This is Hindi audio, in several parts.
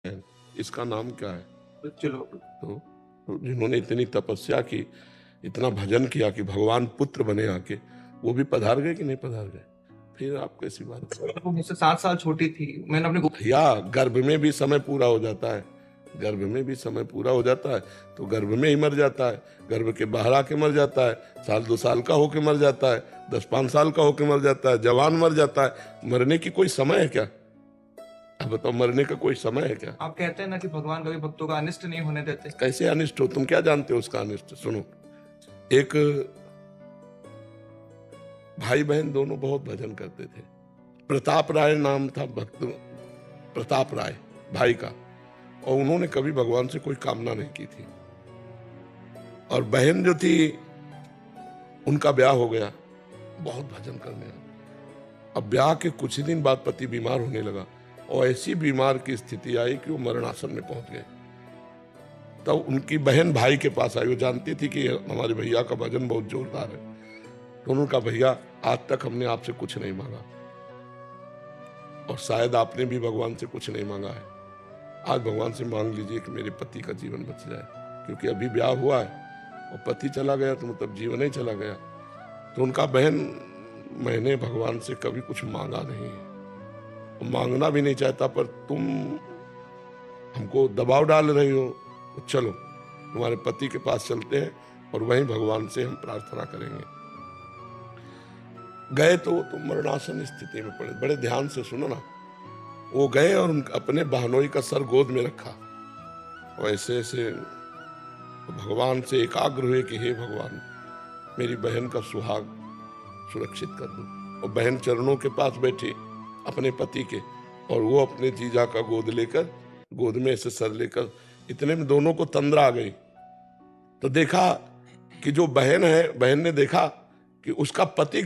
है, इसका नाम क्या है? चलो। तो जिन्होंने इतनी तपस्या की, इतना भजन किया कि भगवान पुत्र बने आके, वो भी पधार गए कि नहीं पधार गए? फिर आप कैसी बात कर रहे वो मुझसे 7 साल छोटी थी। मैंने अपने हो? भैया, गर्भ में भी समय पूरा हो जाता है, गर्भ में भी समय पूरा हो जाता है, तो गर्भ में ही मर जाता है, गर्भ के बाहर आके मर जाता है, साल 2 साल का होके मर जाता है, 10-5 साल का होके मर जाता है, जवान मर जाता है। मरने की कोई समय है क्या? अब बताओ, मरने का कोई समय है क्या? आप कहते हैं ना कि भगवान कभी भक्तों का अनिष्ट नहीं होने देते। कैसे अनिष्ट हो? तुम क्या जानते हो उसका अनिष्ट? सुनो, एक भाई बहन दोनों बहुत भजन करते थे। प्रताप राय नाम था भक्त प्रताप राय भाई का, और उन्होंने कभी भगवान से कोई कामना नहीं की थी। और बहन जो थी, उनका ब्याह हो गया, बहुत भजन करने लगा। अब ब्याह के कुछ ही दिन बाद पति बीमार होने लगा, और ऐसी बीमार की स्थिति आई कि वो मरणासन में पहुंच गए। तब उनकी बहन भाई के पास आई, वो जानती थी कि हमारे भैया का भजन बहुत जोरदार है। तो उन्होंने कहा, भैया आज तक हमने आपसे कुछ नहीं मांगा, और शायद आपने भी भगवान से कुछ नहीं मांगा है, आज भगवान से मांग लीजिए कि मेरे पति का जीवन बच जाए, क्योंकि अभी ब्याह हुआ है और पति चला गया तो मतलब जीवन ही चला गया। तो उनका, बहन मैंने भगवान से कभी कुछ मांगा नहीं, मांगना भी नहीं चाहता, पर तुम हमको दबाव डाल रही हो, तो चलो तुम्हारे पति के पास चलते हैं और वहीं भगवान से हम प्रार्थना करेंगे। गए तो मरणासन स्थिति में पड़े। बड़े ध्यान से सुनो ना, वो गए और अपने बहनोई का सर गोद में रखा, और ऐसे ऐसे भगवान से एकाग्र हुए कि हे भगवान, मेरी बहन का सुहाग सुरक्षित कर दो। और बहन चरणों के पास बैठी अपने पति के, और वो अपने जीजा का गोद लेकर, गोद में ऐसे सर लेकर, इतने में दोनों को तंद्रा आ गई। तो देखा कि जो बहन है, बहन ने देखा कि उसका पति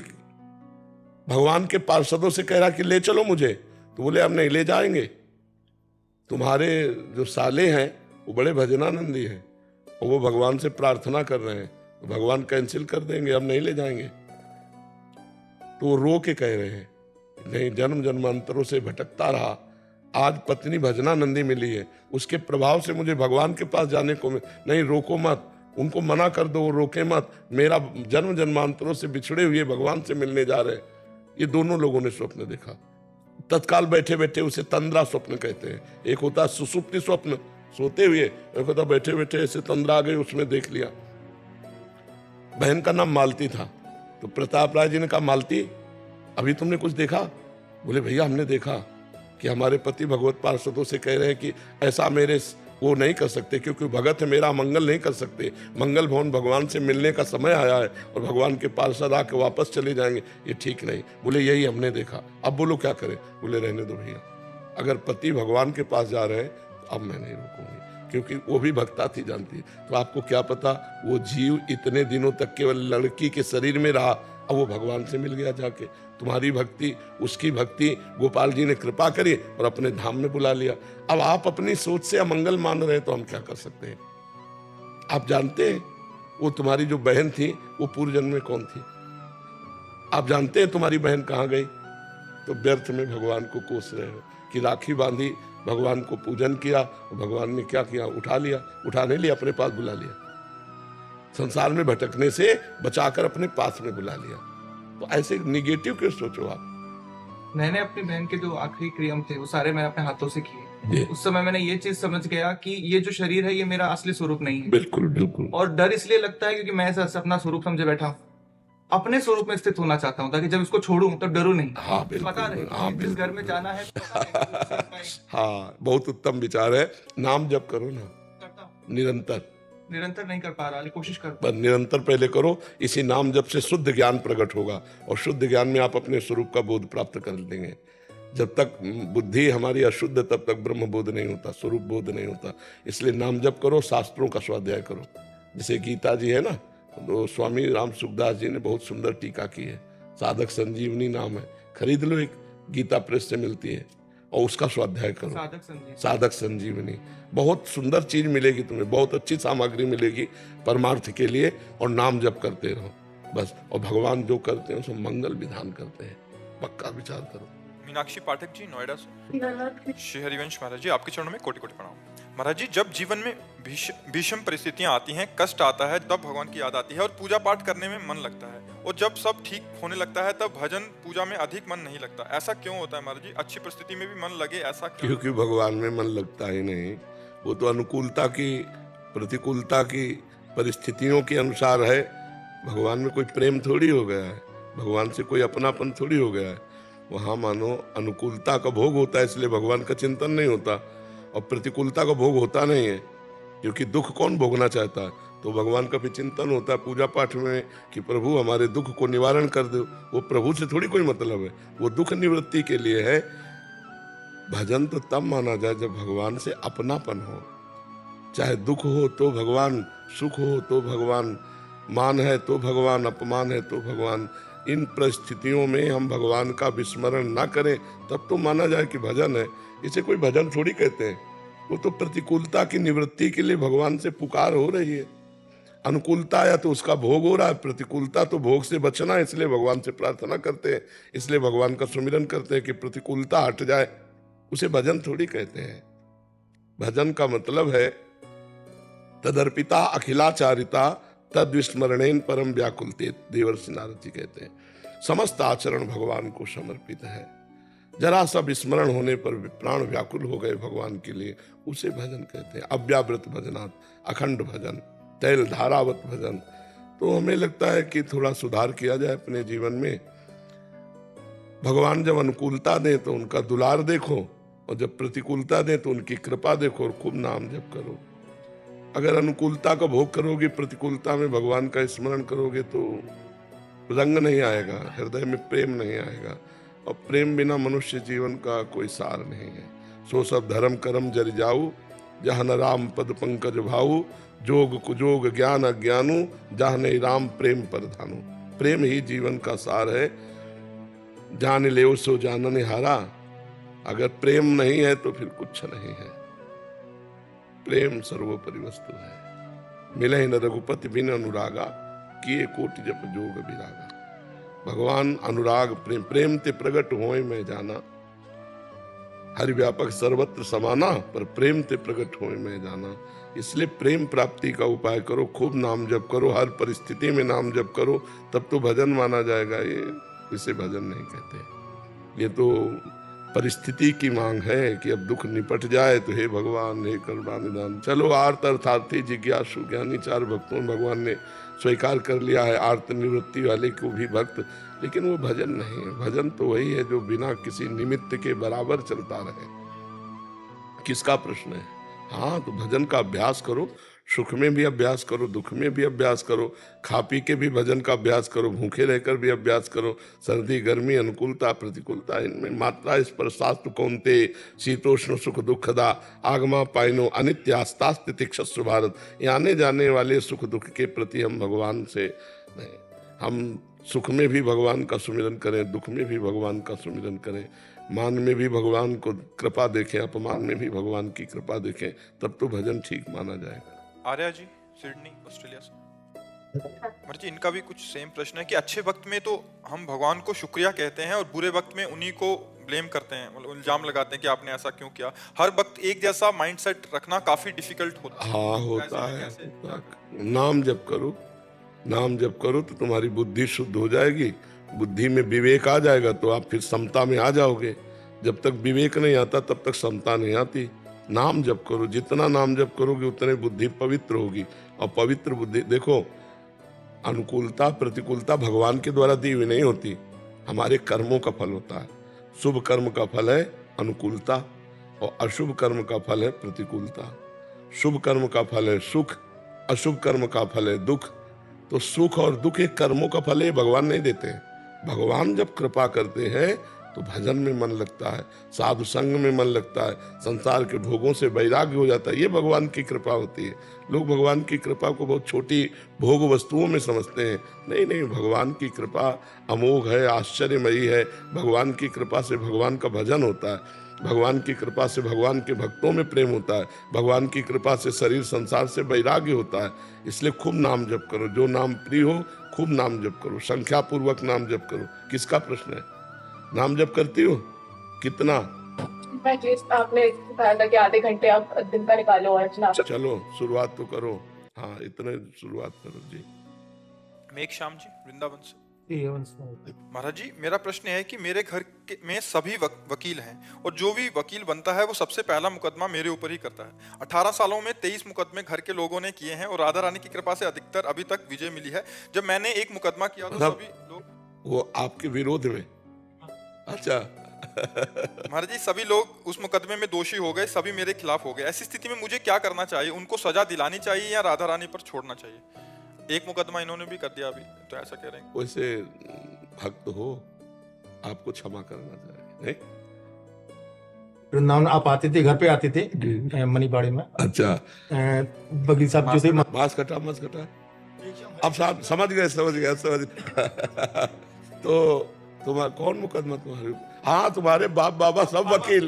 भगवान के पार्षदों से कह रहा कि ले चलो मुझे। तो बोले, अब नहीं ले जाएंगे, तुम्हारे जो साले हैं वो बड़े भजनानंदी हैं, और वो भगवान से प्रार्थना कर रहे हैं, तो भगवान कैंसिल कर देंगे, अब नहीं ले जाएंगे। तो वो रो के कह रहे हैं, नहीं, जन्म जन्मांतरों से भटकता रहा, आज पत्नी भजनानंदी मिली है, उसके प्रभाव से मुझे भगवान के पास जाने को नहीं, रोको मत, उनको मना कर दो, रोके मत, मेरा जन्म जन्मांतरों से बिछड़े हुए भगवान से मिलने जा रहे हैं। ये दोनों लोगों ने स्वप्न देखा। तत्काल बैठे बैठे, उसे तंद्रा स्वप्न कहते हैं। एक होता है सुसुप्ति स्वप्न, सोते हुए, एक होता बैठे बैठे ऐसे तंद्रा आ गई, उसमें देख लिया। बहन का नाम मालती था। तो प्रताप राय जी ने कहा, मालती अभी तुमने कुछ देखा? बोले, भैया हमने देखा कि हमारे पति भगवत पार्षदों से कह रहे हैं कि ऐसा मेरे वो नहीं कर सकते, क्योंकि भगत है मेरा, मंगल नहीं कर सकते, मंगल भवन भगवान से मिलने का समय आया है, और भगवान के पार्षद आके वापस चले जाएंगे, ये ठीक नहीं। बोले, यही हमने देखा, अब बोलो क्या करें? बोले, रहने दो भैया, अगर पति भगवान के पास जा रहे हैं तो अब मैं नहीं रोकूंगी, क्योंकि वो भी भक्ता थी, जानती। तो आपको क्या पता, वो जीव इतने दिनों तक केवल लड़की के शरीर में रहा, अब वो भगवान से मिल गया जाके। तुम्हारी भक्ति, उसकी भक्ति, गोपाल जी ने कृपा करी और अपने धाम में बुला लिया। अब आप अपनी सोच से अमंगल मान रहे हैं, तो हम क्या कर सकते हैं? आप जानते हैं वो तुम्हारी जो बहन थी, वो पूर्व जन्म में कौन थी? आप जानते हैं तुम्हारी बहन कहाँ गई? तो व्यर्थ में भगवान को कोस रहे हो कि राखी बांधी, भगवान को पूजन किया, और भगवान ने क्या किया? उठा लिया, उठा नहीं लिया, अपने पास बुला लिया, संसार में भटकने से बचाकर अपने पास में बुला लिया। तो ऐसे निगेटिव क्यों सोचो आप? मैंने अपनी बहन के जो आखिरी क्रियम थे वो सारे मैंने अपने हाथों से किए। उस समय मैंने ये चीज समझ गया कि ये जो शरीर है ये मेरा असली स्वरूप नहीं है। बिल्कुल बिल्कुल। और डर इसलिए लगता है क्योंकि मैं ऐसा अपना स्वरूप समझे बैठा हूँ, अपने स्वरूप में स्थित होना चाहता हूँ, ताकि जब इसको छोड़ूं तो डरू नहीं। हाँ बिल्कुल, पता रहे हाँ जिस बिल्कुल। घर में जाना है पता रहे हाँ, बहुत उत्तम विचार है। नाम जप करो ना, करता हूँ। निरंतर। निरंतर नहीं कर पा रहा, कोशिश कर। पर निरंतर पहले करो, इसी नाम जप से शुद्ध ज्ञान प्रकट होगा, और शुद्ध ज्ञान में आप अपने स्वरूप का बोध प्राप्त कर लेंगे। जब तक बुद्धि हमारी अशुद्ध, तब तक ब्रह्म बोध नहीं होता, स्वरूप बोध नहीं होता। इसलिए नाम जप करो, शास्त्रों का स्वाध्याय करो। जैसे गीता जी है ना, तो स्वामी राम सुखदास जी ने बहुत सुंदर टीका की है, साधक संजीवनी नाम है, खरीद लो, एक गीता प्रेस से मिलती है, और उसका स्वाध्याय करो। साधक संजीवनी, बहुत सुंदर चीज मिलेगी तुम्हें, बहुत अच्छी सामग्री मिलेगी परमार्थ के लिए। और नाम जप करते रहो बस, और भगवान जो करते हैं उसमें मंगल विधान करते हैं, पक्का विचार करो। मीनाक्षी पाठक जी, नोएडा से। श्री हरिवंश महाराज जी, आपके चरणों में कोटि कोटि प्रणाम। महाराज जी, जब जीवन में भीषण परिस्थितियां आती हैं, कष्ट आता है, तब भगवान की याद आती है और पूजा पाठ करने में मन लगता है, और जब सब ठीक होने लगता है तब भजन पूजा में अधिक मन नहीं लगता। ऐसा क्यों होता है महाराज जी? अच्छी परिस्थिति में भी मन लगे, ऐसा क्यों? क्योंकि भगवान में मन लगता ही नहीं। वो तो अनुकूलता की, प्रतिकूलता की, परिस्थितियों के अनुसार है। भगवान में कोई प्रेम थोड़ी हो गया है, भगवान से कोई अपनापन थोड़ी हो गया है। वहाँ मानो अनुकूलता का भोग होता है, इसलिए भगवान का चिंतन नहीं होता, और प्रतिकूलता का भोग होता नहीं है, क्योंकि दुख कौन भोगना चाहता है। तो भगवान का भी चिंतन होता है पूजा पाठ में कि प्रभु हमारे दुख को निवारण कर दो। वो प्रभु से थोड़ी कोई मतलब है, वो दुख निवृत्ति के लिए है। भजन तो तब माना जाए जब भगवान से अपनापन हो, चाहे दुख हो तो भगवान, सुख हो तो भगवान, मान है तो भगवान, अपमान है तो भगवान। इन परिस्थितियों में हम भगवान का विस्मरण ना करें तब तो माना जाए कि भजन है। इसे कोई भजन थोड़ी कहते हैं, वो तो प्रतिकूलता की निवृत्ति के लिए भगवान से पुकार हो रही है। अनुकूलता आया तो उसका भोग हो रहा है, प्रतिकूलता तो भोग से बचना है, इसलिए भगवान से प्रार्थना करते हैं, इसलिए भगवान का सुमिरन करते हैं कि प्रतिकूलता हट जाए। उसे भजन थोड़ी कहते हैं। भजन का मतलब है तदर्पिता अखिलाचारिता तद विस्मरणेन परम व्याकुलते, देवर्षि नारद जी कहते हैं। समस्त आचरण भगवान को समर्पित है, जरा सा विस्मरण होने पर प्राण व्याकुल हो गए भगवान के लिए, उसे भजन कहते हैं। अव्यावृत भजनात्, अखंड भजन, तैल धारावत भजन। तो हमें लगता है कि थोड़ा सुधार किया जाए अपने जीवन में। भगवान जब अनुकूलता दें तो उनका दुलार देखो, और जब प्रतिकूलता दें तो उनकी कृपा देखो, और खूब नाम जप करो। अगर अनुकूलता का भोग करोगे, प्रतिकूलता में भगवान का स्मरण करोगे, तो रंग नहीं आएगा, हृदय में प्रेम नहीं आएगा, और प्रेम बिना मनुष्य जीवन का कोई सार नहीं है। सो सब धर्म कर्म जरि जाऊ, जहाँ न राम पद पंकज भाऊ, जोग कुजोग ज्ञान अज्ञानू, जहाँ नहीं राम प्रेम परधानु। प्रेम ही जीवन का सार है। जान ले सो जानन हारा, अगर प्रेम नहीं है तो फिर कुछ नहीं है। प्रेम सर्वोपरि वस्तु है। मिले न रघुपति बिन अनुरागा, किए कोटि जप जोग विरागा। भगवान अनुराग प्रेम, प्रेम ते प्रगट होए मैं जाना। हरि व्यापक सर्वत्र समाना, पर प्रेम ते प्रगट होए मैं जाना। इसलिए प्रेम प्राप्ति का उपाय करो, खूब नाम जप करो, हर परिस्थिति में नाम जप करो, तब तो भजन माना जाएगा। ये इसे भजन नहीं कहते। ये तो परिस्थिति की मांग है कि अब दुख निपट जाए तो हे भगवान, हे करुणा निदान। चलो आर्त अर्थार्थी जिज्ञासु ज्ञानी चार भक्तों में भगवान ने स्वीकार कर लिया है आर्त निवृत्ति वाले को भी भक्त, लेकिन वो भजन नहीं है। भजन तो वही है जो बिना किसी निमित्त के बराबर चलता रहे। किसका प्रश्न है? हाँ, तो भजन का अभ्यास करो, सुख में भी अभ्यास करो, दुख में भी अभ्यास करो, खा पी के भी भजन का अभ्यास करो, भूखे रहकर भी अभ्यास करो। सर्दी गर्मी अनुकूलता प्रतिकूलता, इनमें मात्रा स्पर्शास्तु कौन्ते, शीतोष्ण सुख दुखदा, आगमा पाइनो अनित्यास्तास्ति तिक्षस्व भारत। ये आने जाने वाले सुख दुख के प्रति हम भगवान से नहीं, हम सुख में भी भगवान का सुमिरन करें, दुख में भी भगवान का सुमिरन करें, मान में भी भगवान को कृपा देखें, अपमान में भी भगवान की कृपा देखें, तब तो भजन ठीक माना जाएगा। आर्या जी, सिडनी, ऑस्ट्रेलिया से। मर्जी जी, इनका भी कुछ सेम प्रश्न है कि अच्छे वक्त में तो हम भगवान को शुक्रिया कहते हैं और बुरे वक्त में उन्हीं को ब्लेम करते हैं, मतलब इल्जाम लगाते हैं कि आपने ऐसा क्यों किया। हर वक्त एक जैसा माइंडसेट रखना काफी डिफिकल्ट होता है। हाँ, होता है। नाम जप करो, नाम जप करो तो तुम्हारी बुद्धि शुद्ध हो जाएगी, बुद्धि में विवेक आ जाएगा तो आप फिर समता में आ जाओगे। जब तक विवेक नहीं आता तब तक समता नहीं आती। नाम जप करो, जितना नाम जप करोगे उतने बुद्धि पवित्र होगी, और पवित्र बुद्धि, देखो अनुकूलता प्रतिकूलता भगवान के द्वारा दी हुई नहीं होती, हमारे कर्मों का फल होता है। शुभ कर्म का फल है अनुकूलता, और अशुभ कर्म का फल है प्रतिकूलता। शुभ कर्म का फल है सुख, अशुभ कर्म का फल है दुख। तो सुख और दुख एक कर्मों का फल है, भगवान नहीं देते हैं। भगवान जब कृपा करते हैं तो भजन में मन लगता है, साधु संग में मन लगता है, संसार के भोगों से वैराग्य हो जाता है। ये भगवान की कृपा होती है। लोग भगवान की कृपा को बहुत छोटी भोग वस्तुओं में समझते हैं। नहीं नहीं, भगवान की कृपा अमोघ है, आश्चर्यमयी है। भगवान की कृपा से भगवान का भजन होता है, भगवान की कृपा से भगवान के भक्तों में प्रेम होता है, भगवान की कृपा से शरीर संसार से वैराग्य होता है। इसलिए खूब नाम जप करो, जो नाम प्रिय हो खूब नाम जप करो, संख्या पूर्वक नाम जप करो। किसका प्रश्न है? नाम जप करती हो? कितना? मैं एटलीस्ट आपने बताया था कि आधे घंटे आप दिन का निकालो और अपना चलो शुरुआत तो करो। हाँ, इतने शुरुआत करो जी। मेघ श्याम जी, वृंदावन से। ये वंश- महाराज जी, मेरा प्रश्न है कि मेरे घर में सभी वकील हैं और जो भी वकील बनता है वो सबसे पहला मुकदमा मेरे ऊपर ही करता है। 18 सालों में 23 मुकदमे घर के लोगों ने किए हैं और राधा रानी की कृपा से अधिकतर अभी तक विजय मिली है। जब मैंने एक मुकदमा किया तो मतलब सभी लोग, वो आपके विरोध में? अच्छा। महाराज जी, सभी लोग उस मुकदमे में दोषी हो गए, सभी मेरे खिलाफ हो गए। ऐसी स्थिति में मुझे क्या करना चाहिए? उनको सजा दिलानी चाहिए या राधा रानी पर छोड़ना चाहिए? एक मुकदमा इन्होंने भी कर दिया अभी, तो ऐसा कह रहे हैं। वैसे भक्त हो, आपको क्षमा करना चाहिए, नहीं? वृंदावन आप आते थे, घर पे आते थे मनीबाड़ी में। अच्छा। वकील साहब जो थे मांस कटा, मांस कटा। अब साहब समझ गए, समझ गए, समझ गए। तो तुम्हारा कौन मुकदमा तुम्हारे? हाँ, तुम्हारे बाप बाबा सब वकील।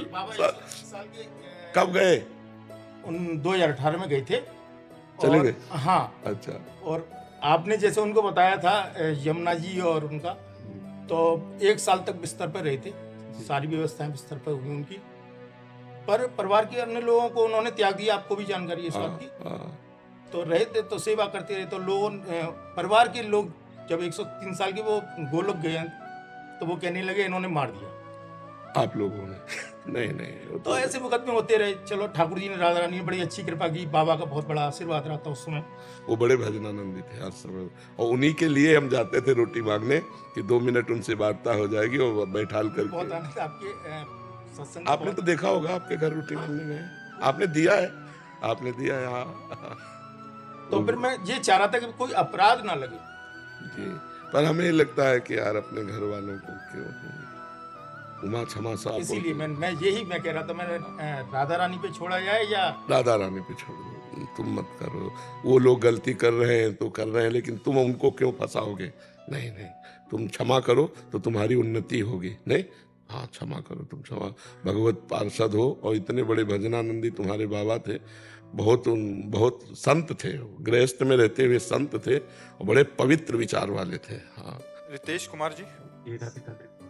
कब गए? उन 2018 में गए थे। चले और- गए? हाँ। अच्छा। और आपने जैसे उनको बताया था यमुना जी और उनका, तो 1 साल तक बिस्तर पर रहे थे। सारी व्यवस्थाएं बिस्तर पर हुई उनकी, पर परिवार के अन्य लोगों को उन्होंने त्याग दिया। आपको भी जानकारी है इस बात की। हाँ, तो रहे थे तो सेवा करते रहे। तो लोगों परिवार के लोग जब 103 साल के वो गोलोक गए तो वो कहने लगे इन्होंने मार दिया। आप लोगों ने? नहीं नहीं, वो तो ऐसे मुकदमे होते रहे। चलो, ठाकुर जी ने, राधा रानी ने बड़ी अच्छी कृपा की। बाबा का बहुत बड़ा आशीर्वाद रहा था उस समय। वो बड़े भजनानंदी थे हर समय, और उन्हीं के लिए हम जाते थे रोटी मांगने कि 2 मिनट उनसे वार्ता हो जाएगी और बैठाल बहुत करके। आनंद आपके सत्संग। आपने तो देखा होगा, आपके घर रोटी मांगने गए, आपने दिया है, आपने दिया है। हाँ। तो फिर मैं ये चाह रहा था कि कोई अपराध ना लगे। जी, पर हमें लगता है कि यार अपने घर वालों को क्यों उमा क्षमा साहब। इसीलिए मैं कह रहा था, मैंने राधा रानी पे छोड़ा जाए या राधा रानी पे छोड़ दो, तुम मत करो। वो लोग गलती कर रहे हैं तो कर रहे हैं, लेकिन तुम उनको क्यों फंसाओगे? नहीं नहीं, तुम क्षमा करो तो तुम्हारी उन्नति होगी। नहीं, हाँ, क्षमा करो, तुम क्षमा। भगवत पार्षद हो और इतने बड़े भजनानंदी तुम्हारे बाबा थे, बहुत संत थे, गृहस्थ में रहते हुए संत थे और बड़े पवित्र विचार वाले थे। हाँ। रितेश कुमार जी,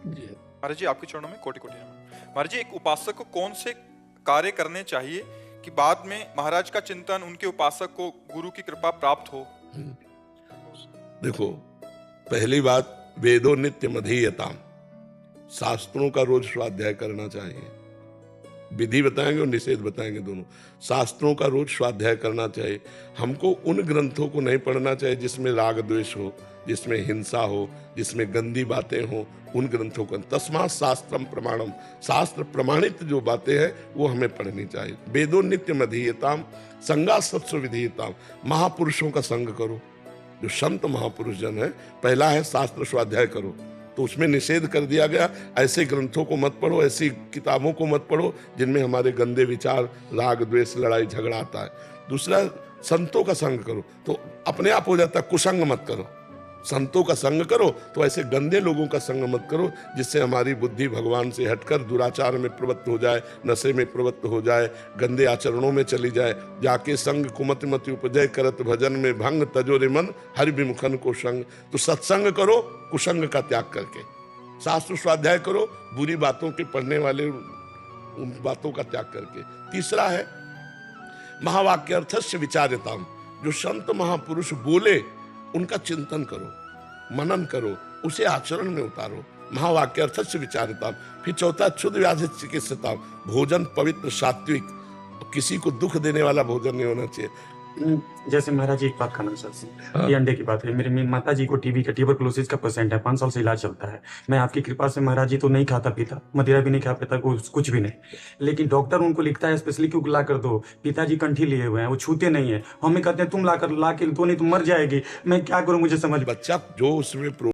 जी। महाराज जी, आपके चरणों में कोटि कोटि नमन। महाराज जी, एक उपासक को कौन से कार्य करने चाहिए कि बाद में महाराज का चिंतन, उनके उपासक को गुरु की कृपा प्राप्त हो? देखो, पहली बात, वेदो नित्य मधीयताम, शास्त्रों का रोज स्वाध्याय करना चाहिए। विधि बताएंगे और निषेध बताएंगे दोनों। शास्त्रों का रोज स्वाध्याय करना चाहिए। हमको उन ग्रंथों को नहीं पढ़ना चाहिए जिसमें राग द्वेष हो, जिसमें हिंसा हो, जिसमें गंदी बातें हो। उन ग्रंथों को तस्मात् शास्त्रम प्रमाणम, शास्त्र प्रमाणित जो बातें हैं वो हमें पढ़नी चाहिए। वेदो नित्य मधीयताम संगा सत्स्व विधीयताम, महापुरुषों का संग करो। जो संत महापुरुष जन है, पहला है शास्त्र स्वाध्याय करो, तो उसमें निषेध कर दिया गया, ऐसे ग्रंथों को मत पढ़ो, ऐसी किताबों को मत पढ़ो जिनमें हमारे गंदे विचार, राग द्वेष, लड़ाई झगड़ा आता है। दूसरा, संतों का संग करो, तो अपने आप हो जाता है। कुसंग मत करो, संतों का संग करो, तो ऐसे गंदे लोगों का संग मत करो जिससे हमारी बुद्धि भगवान से हटकर दुराचार में प्रवृत्त हो जाए, नशे में प्रवृत्त हो जाए, गंदे आचरणों में चली जाए। जाके संग कुमत मति उपजय करत भजन में भंग, तजोरे मन हरि विमुखन को संग। तो सत्संग करो कुसंग का त्याग करके, शास्त्र स्वाध्याय करो बुरी बातों के पढ़ने वाले उन बातों का त्याग करके। तीसरा है महावाक्यर्थस्य विचार्यताम, जो संत महापुरुष बोले उनका चिंतन करो, मनन करो, उसे आचरण में उतारो। महावाक्यर्थस्य विचार्यताम। फिर चौथा, क्षुद्र व्याधि चिकित्सताम, भोजन पवित्र सात्विक, किसी को दुख देने वाला भोजन नहीं होना चाहिए। जैसे महाराज जी, एक बात करना चाहते हैं, ये अंडे की बात है। मेरी माता जी को टीबी का, ट्यूबरकुलोसिस का पेशेंट है, 5 साल से इलाज चलता है। मैं आपकी कृपा से महाराज जी तो नहीं खाता पीता, मदिरा भी नहीं खा पीता, कुछ भी नहीं, लेकिन डॉक्टर उनको लिखता है स्पेशली क्यों ला कर दो। पिताजी कंठी लिए हुए हैं, वो छूते नहीं है। हमें कहते हैं तुम ला के तो नहीं तुम मर जाएगी। मैं क्या करूं, मुझे समझ। बच्चा जो उसमें